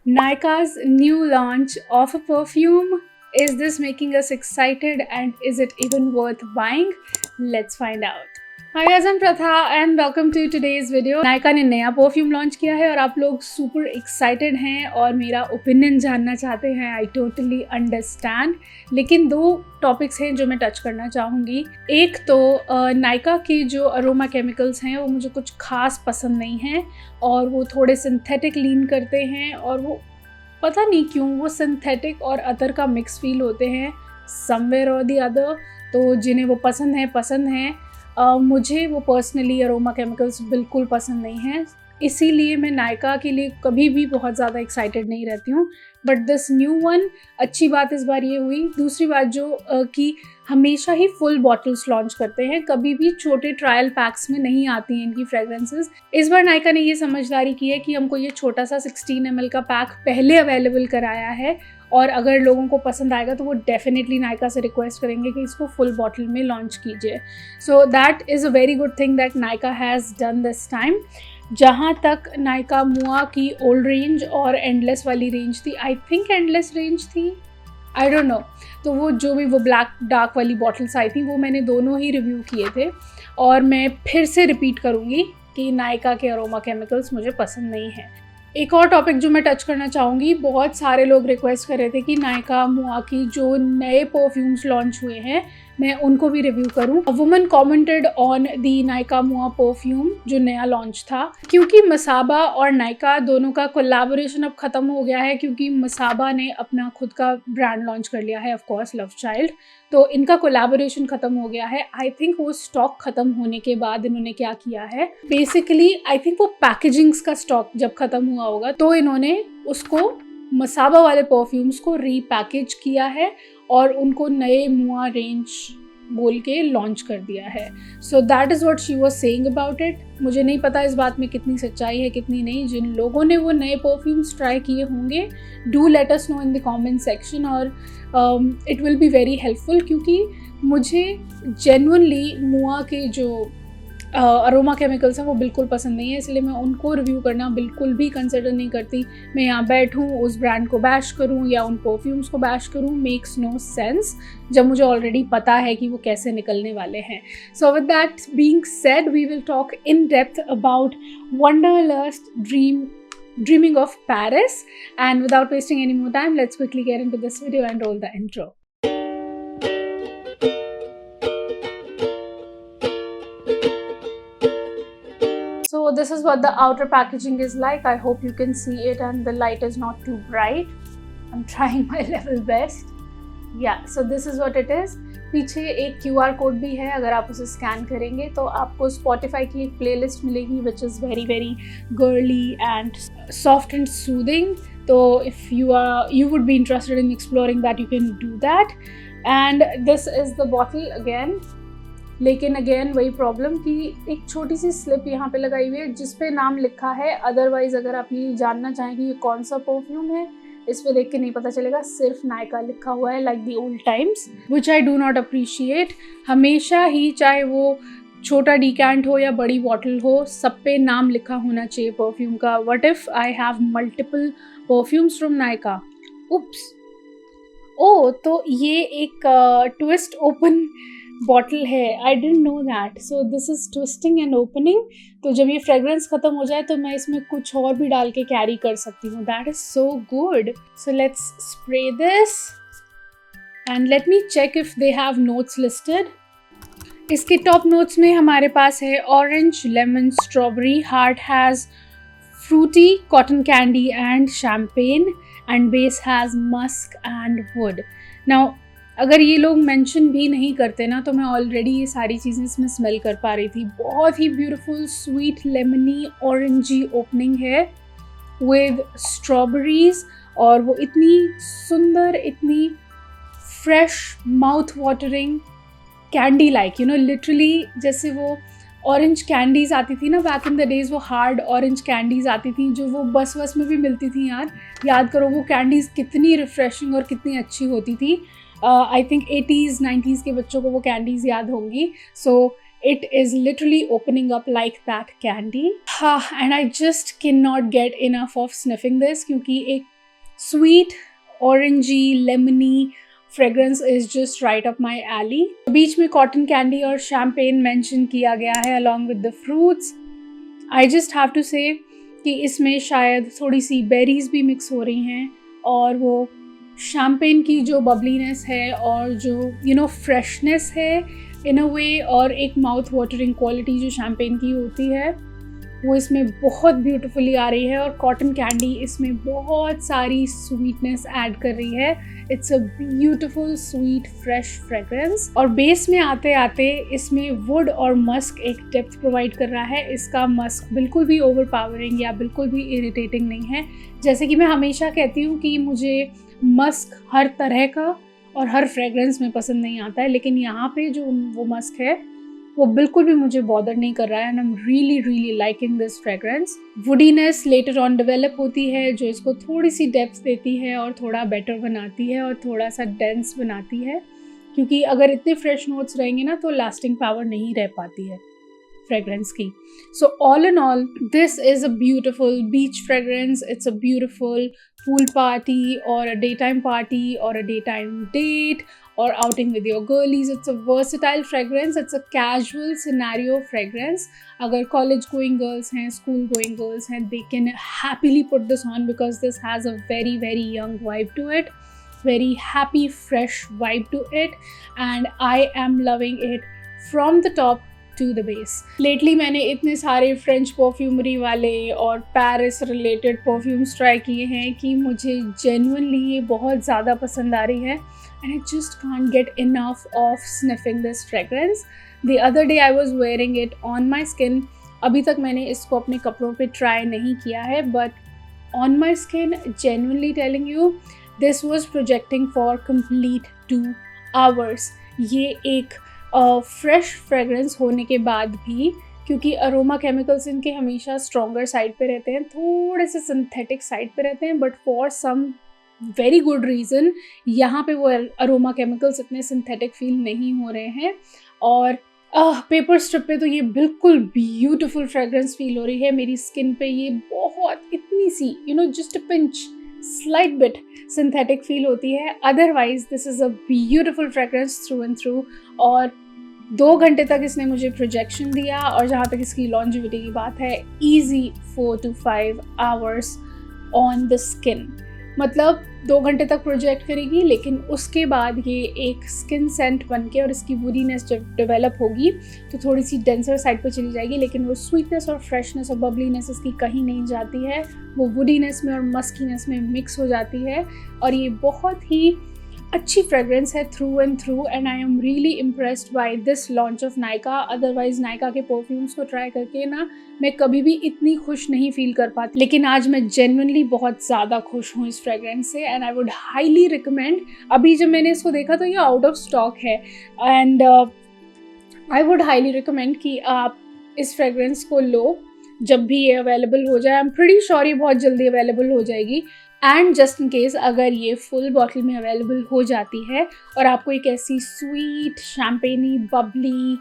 Nyka's new launch of a perfume. Is this making us excited and is it even worth buying? Let's find out. Hi guys, I'm Pratha and welcome to today's video. Nykaa ने नया perfume launch किया है और आप लोग super excited हैं और मेरा ओपिनियन जानना चाहते हैं. I totally understand. लेकिन दो टॉपिक्स हैं जो मैं टच करना चाहूँगी. एक तो नायका के जो अरोमा केमिकल्स हैं वो मुझे कुछ खास पसंद नहीं हैं और वो थोड़े सिंथेटिक लीन करते हैं और वो पता नहीं क्यों वो सिंथेटिक और अदर का मिक्स फील होते हैं समवेयर और दी अदर. तो जिन्हें वो पसंद हैं मुझे वो पर्सनली अरोमा केमिकल्स बिल्कुल पसंद नहीं हैं. इसीलिए मैं नायका के लिए कभी भी बहुत ज़्यादा एक्साइटेड नहीं रहती हूँ. बट दिस न्यू वन, अच्छी बात इस बार ये हुई. दूसरी बात जो कि हमेशा ही फुल बॉटल्स लॉन्च करते हैं, कभी भी छोटे ट्रायल पैक्स में नहीं आती हैं इनकी फ्रेग्रेंसेस. इस बार नायका ने ये समझदारी की है कि हमको ये छोटा सा 16 ml का पैक पहले अवेलेबल कराया है और अगर लोगों को पसंद आएगा तो वो डेफिनेटली नायका से रिक्वेस्ट करेंगे कि इसको फुल बॉटल में लॉन्च कीजिए. So that is a very good thing that Nykaa has done this time. जहाँ तक नायका मुआ की ओल्ड रेंज और एंडलेस वाली रेंज थी, आई थिंक एंडलेस रेंज थी, आई डोंट नो, तो वो जो भी वो ब्लैक डार्क वाली बॉटल्स आई थी वो मैंने दोनों ही रिव्यू किए थे और मैं फिर से रिपीट करूँगी कि नायका के अरोमा केमिकल्स मुझे पसंद नहीं है. एक और टॉपिक जो मैं टच करना चाहूँगी, बहुत सारे लोग रिक्वेस्ट कर रहे थे कि नायका मुआ की जो नए परफ्यूम्स लॉन्च हुए हैं मैं उनको भी रिव्यू करूँ. A woman commented on the Nykaa मुआ परफ्यूम जो नया लॉन्च था. क्योंकि मसाबा और नायका दोनों का कोलैबोरेशन अब ख़त्म हो गया है, क्योंकि मसाबा ने अपना खुद का ब्रांड लॉन्च कर लिया है, ऑफ कोर्स लव चाइल्ड, तो इनका कोलैबोरेशन ख़त्म हो गया है. आई थिंक वो स्टॉक ख़त्म होने के बाद इन्होंने क्या किया है, बेसिकली आई थिंक वो पैकेजिंग्स का स्टॉक जब ख़त्म हुआ होगा तो इन्होंने उसको मसाबा वाले परफ्यूम्स को रीपैकेज किया है और उनको नए मुआ रेंज बोल के लॉन्च कर दिया है. So that is what she was saying about it. मुझे नहीं पता इस बात में कितनी सच्चाई है कितनी नहीं. जिन लोगों ने वो नए परफ्यूम्स ट्राई किए होंगे, do let us know in the comment section और it will be very helpful, क्योंकि मुझे जेन्युइनली मुआ के जो अरोमा केमिकल्स हैं वो बिल्कुल पसंद नहीं है. इसलिए मैं उनको रिव्यू करना बिल्कुल भी कंसिडर नहीं करती. मैं यहाँ बैठूँ उस ब्रांड को बैश करूँ या उन परफ्यूम्स को बैश करूँ, मेक्स नो सेंस जब मुझे ऑलरेडी पता है कि वो कैसे निकलने वाले हैं. So with that being said, we will talk in depth about wanderlust dreaming of Paris, and without wasting any more time, let's quickly get into this video and roll the intro. So this is what the outer packaging is like. I hope you can see it and the light is not too bright. I'm trying my level best. Yeah, so this is what it is. पीछे एक QR code भी है, अगर आप उसे scan करेंगे तो आपको Spotify की एक प्लेलिस्ट मिलेगी which is very very girly and soft and soothing. तो if you would be interested in exploring that, you can do that. And this is the bottle again. लेकिन अगेन वही problem कि एक छोटी सी slip यहाँ पे लगाई हुई है जिस पे नाम लिखा है. अदरवाइज अगर आप ये जानना चाहें कि ये कौन सा परफ्यूम है, इस पे देख के नहीं पता चलेगा. सिर्फ नायका लिखा हुआ है like the old times, which I do not appreciate. हमेशा ही चाहे वो छोटा डिकैंट हो या बड़ी बॉटल हो, सब पे नाम लिखा होना चाहिए परफ्यूम का. What if I have multiple perfumes from Nykaa? Oops, oh तो ये एक ट्विस्ट ओपन बॉटल है. I didn't know that. So this is twisting and opening. तो जब ये फ्रेग्रेंस खत्म हो जाए तो मैं इसमें कुछ और भी डाल के कैरी कर सकती हूँ. That is so good. So let's spray this and let me check if they have notes listed. इसके टॉप नोट्स में हमारे पास है orange, lemon, strawberry. Heart has fruity, cotton candy and champagne and base has musk and wood. Now अगर ये लोग mention भी नहीं करते ना तो मैं ऑलरेडी ये सारी चीज़ें इसमें स्मेल कर पा रही थी. बहुत ही beautiful sweet lemony orangey opening है विद स्ट्रॉबेरीज और वो इतनी सुंदर, इतनी fresh, mouth watering, candy like, you know, literally जैसे वो ऑरेंज कैंडीज़ आती थी ना बैक इन द डेज़, वो हार्ड ऑरेंज कैंडीज़ आती थी जो वो बस में भी मिलती थी यार. याद करो वो कैंडीज़ कितनी रिफ्रेशिंग और कितनी अच्छी होती थी. आई थिंक 80s 90s के बच्चों को वो कैंडीज़ याद होंगी. सो it is literally opening up like that candy. And I just cannot get enough of sniffing this, क्योंकि एक Sweet, orangey, lemony fragrance is just right up my alley. बीच में cotton candy और champagne mention किया गया है along with the fruits. I just have to say कि इसमें शायद थोड़ी सी berries भी mix हो रही हैं और वो champagne की जो bubbliness है और जो freshness है in a way और एक mouth watering quality जो champagne की होती है वो इसमें बहुत ब्यूटीफुली आ रही है और कॉटन कैंडी इसमें बहुत सारी स्वीटनेस ऐड कर रही है. It's a beautiful sweet fresh fragrance और बेस में आते आते इसमें वुड और मस्क एक डेप्थ प्रोवाइड कर रहा है. इसका मस्क बिल्कुल भी ओवरपावरिंग या बिल्कुल भी इरिटेटिंग नहीं है. जैसे कि मैं हमेशा कहती हूँ कि मुझे मस्क हर तरह का और हर फ्रेग्रेंस में पसंद नहीं आता है, लेकिन यहाँ पे जो वो मस्क है वो बिल्कुल भी मुझे बॉदर नहीं कर रहा है. And I am really liking this fragrance. Woodiness later on develop होती है जो इसको थोड़ी सी डेप्थ देती है और थोड़ा बेटर बनाती है और थोड़ा सा डेंस बनाती है, क्योंकि अगर इतने फ्रेश नोट्स रहेंगे ना तो लास्टिंग पावर नहीं रह पाती है फ्रेग्रेंस की. So all in all this is a beautiful beach fragrance. It's a beautiful pool party or a daytime party or a daytime date or outing with your girlies. It's a versatile fragrance. It's a casual scenario fragrance. अगर college going girls हैं, school going girls हैं, they can happily put this on because this has a very young vibe to it, very happy fresh vibe to it, and I am loving it from the top to the base. Lately मैंने इतने सारे French perfumery वाले और Paris related perfumes try किए हैं कि मुझे genuinely ये बहुत ज़्यादा पसंद आ रही है and I just can't get enough of sniffing this fragrance. The other day I was wearing it on my skin. अभी तक मैंने इसको अपने कपड़ों पे ट्राई नहीं किया है, but on my skin, genuinely telling you, this was projecting for complete 2 hours. ये एक फ्रेश फ्रेग्रेंस होने के बाद भी, क्योंकि अरोमा केमिकल्स इनके हमेशा स्ट्रॉन्गर साइड पे रहते हैं, थोड़े से सिंथेटिक साइड पे रहते हैं, but for some very good reason यहाँ पे वो अरोमा केमिकल्स इतने सिंथेटिक फील नहीं हो रहे हैं. और पेपर स्ट्रिप पे तो ये बिल्कुल ब्यूटीफुल फ्रेग्रेंस फील हो रही है. मेरी स्किन पे ये बहुत इतनी सी just a pinch slight bit synthetic feel होती है. Otherwise this is a beautiful fragrance through and through. और 2 घंटे तक इसने मुझे प्रोजेक्शन दिया और जहाँ तक इसकी लॉन्जिविटी की बात है, easy 4 to 5 hours on the skin. मतलब 2 घंटे तक प्रोजेक्ट करेगी, लेकिन उसके बाद ये एक स्किन सेंट बन के और इसकी वुडीनेस जब डेवलप होगी तो थोड़ी सी डेंसर साइड पर चली जाएगी, लेकिन वो स्वीटनेस और फ्रेशनेस और बबलीनेस इसकी कहीं नहीं जाती है. वो वुडीनेस में और मस्कीनेस में मिक्स हो जाती है और ये बहुत ही अच्छी फ्रेग्रेंस है through and through. And I am really impressed by this launch of Nykaa. Otherwise Nykaa के परफ्यूम्स को ट्राई करके ना मैं कभी भी इतनी खुश नहीं फील कर पाती, लेकिन आज मैं जेन्युइनली बहुत ज़्यादा खुश हूँ इस फ्रेग्रेंस से. And I would highly recommend. अभी जब मैंने इसको देखा तो ये आउट ऑफ स्टॉक है, and I would highly recommend कि आप इस फ्रेग्रेंस को लो जब भी ये अवेलेबल हो जाए. आई एम प्रीटी श्योर ये बहुत जल्दी अवेलेबल हो जाएगी. एंड जस्ट इन केस अगर ये फुल बॉटल में अवेलेबल हो जाती है और आपको एक ऐसी स्वीट शैम्पेनी बबली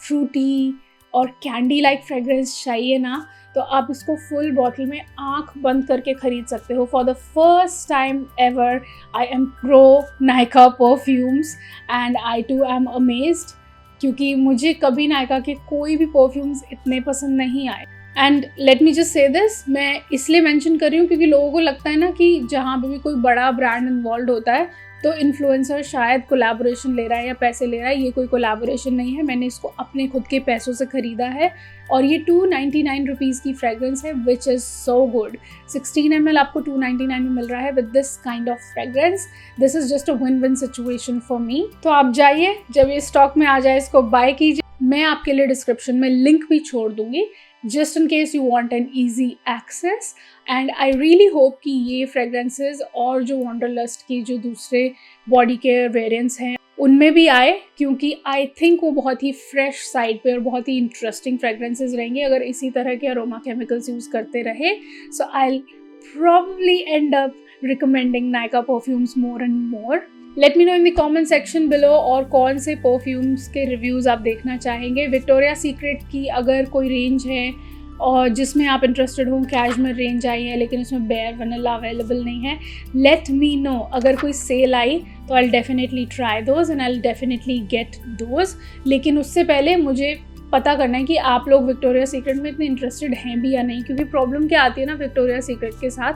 फ्रूटी और कैंडी लाइक फ्रेग्रेंस चाहिए ना, तो आप इसको फुल बॉटल में आंख बंद करके ख़रीद सकते हो. For the first time ever I am pro Nykaa perfumes and I too am amazed, क्योंकि मुझे कभी नायका के कोई भी परफ्यूम्स इतने पसंद नहीं आए. And let me just say this, मैं इसलिए मेंशन कर रही हूँ क्योंकि लोगों को लगता है ना कि जहाँ पे भी कोई बड़ा ब्रांड इन्वॉल्व होता है तो इन्फ्लुएंसर शायद कोलैबोरेशन ले रहा है या पैसे ले रहा है. ये कोई कोलैबोरेशन नहीं है. मैंने इसको अपने खुद के पैसों से ख़रीदा है और ये 299 रुपीज़ की फ्रेग्रेंस है, which is so good. 16 ml आपको 299 में मिल रहा है with this kind of fragrance. This is just a win win situation for me. तो आप जाइए, जब ये स्टॉक में आ जाए इसको बाय कीजिए. मैं आपके लिए डिस्क्रिप्शन में लिंक भी छोड़ दूँगी just in case you want an easy access. And I really hope कि ये fragrances और जो Wanderlust की जो दूसरे body care variants हैं उनमें भी आए, क्योंकि I think वो बहुत ही fresh side पे और बहुत ही interesting fragrances रहेंगे अगर इसी तरह के aroma chemicals use करते रहे. So I'll probably end up recommending Nykaa perfumes more and more. Let me know in the comment section below और कौन से परफ्यूम्स के रिव्यूज़ आप देखना चाहेंगे. विक्टोरिया सीक्रेट की अगर कोई रेंज है और जिसमें आप इंटरेस्टेड हो, कैशमेर रेंज आई है लेकिन उसमें बेयर वनीला अवेलेबल नहीं है, लेट मी नो. अगर कोई सेल आई तो I will definitely try those and I will definitely get those. लेकिन उससे पहले मुझे पता करना है कि आप लोग विक्टोरिया सीक्रेट में इतने इंटरेस्टेड हैं भी या नहीं. क्योंकि प्रॉब्लम क्या आती है ना विक्टोरिया सीक्रेट के साथ,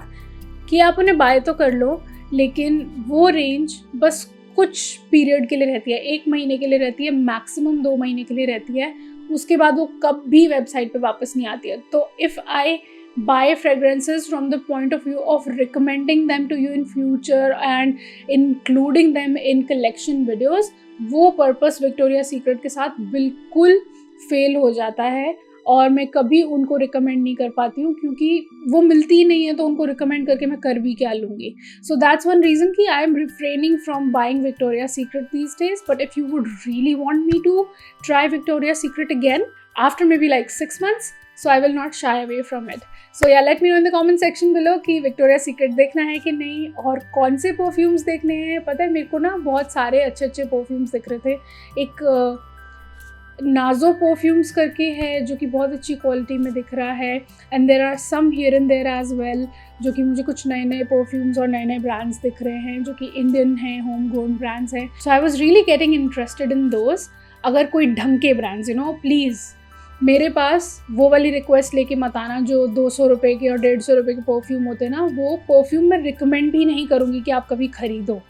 कि आप उन्हें बाय तो कर लो लेकिन वो रेंज बस कुछ पीरियड के लिए रहती है, 1 महीने के लिए रहती है, मैक्सिमम 2 महीने के लिए रहती है. उसके बाद वो कब भी वेबसाइट पे वापस नहीं आती है. तो if I buy fragrances from the point of view of recommending them to you in future and including them in collection videos, वो पर्पस विक्टोरिया सीक्रेट के साथ बिल्कुल फेल हो जाता है और मैं कभी उनको रिकमेंड नहीं कर पाती हूँ क्योंकि वो मिलती ही नहीं है. तो उनको रिकमेंड करके मैं कर भी क्या लूँगी. सो दैट्स वन रीज़न कि I am refraining from buying Victoria Secret these days. But if you would really want me to try Victoria Secret again after maybe like 6 months, so I will not shy away from it. So yeah, let me know in the comment section below कि Victoria secret देखना है कि नहीं और कौन से perfumes देखने हैं. पता है मेरे को ना बहुत सारे अच्छे अच्छे परफ्यूम्स दिख रहे थे. एक नाजो परफ्यूम्स करके है जो कि बहुत अच्छी क्वालिटी में दिख रहा है, and there are some here and there as well जो कि मुझे कुछ नए नए परफ्यूम्स और नए नए ब्रांड्स दिख रहे हैं जो कि इंडियन हैं, होम ग्रोन ब्रांड्स हैं. So I was really getting interested in those. अगर कोई ढंग के ब्रांड्स प्लीज़ मेरे पास वो वाली रिक्वेस्ट लेके मत आना जो 200 रुपये के और 150 रुपये के परफ्यूम होते हैं ना, वो परफ्यूम मैं रिकमेंड भी नहीं करूँगी कि आप कभी ख़रीदो.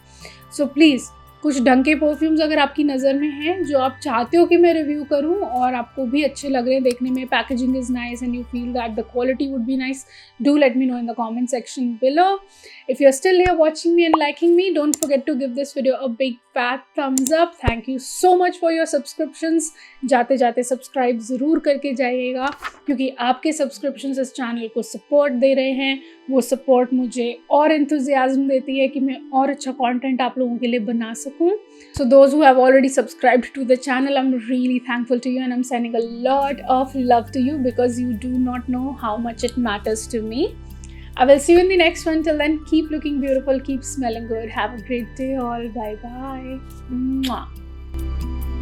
सो प्लीज़ कुछ ढंग के परफ्यूम्स अगर आपकी नज़र में हैं जो आप चाहते हो कि मैं रिव्यू करूं और आपको भी अच्छे लग रहे हैं देखने में, packaging is nice and you feel that the quality would be nice, do let me know in the comment section below. If you're still here watching me and liking me, don't forget to give this video a big fat thumbs up. Thank you so much for your subscriptions. जाते जाते subscribe ज़रूर करके जाइएगा क्योंकि आपके subscriptions इस channel को support दे रहे हैं. वो सपोर्ट मुझे और एंथुजियाज्म देती है कि मैं और अच्छा कंटेंट आप लोगों के लिए बना सकूं. So those who have already subscribed to the channel, I'm really thankful to you and I'm sending a lot of love to you because you do not know how much it matters to me. I will see you in the next one. Till then, keep looking beautiful, keep smelling good. Have a great day all. Bye bye. Mwah.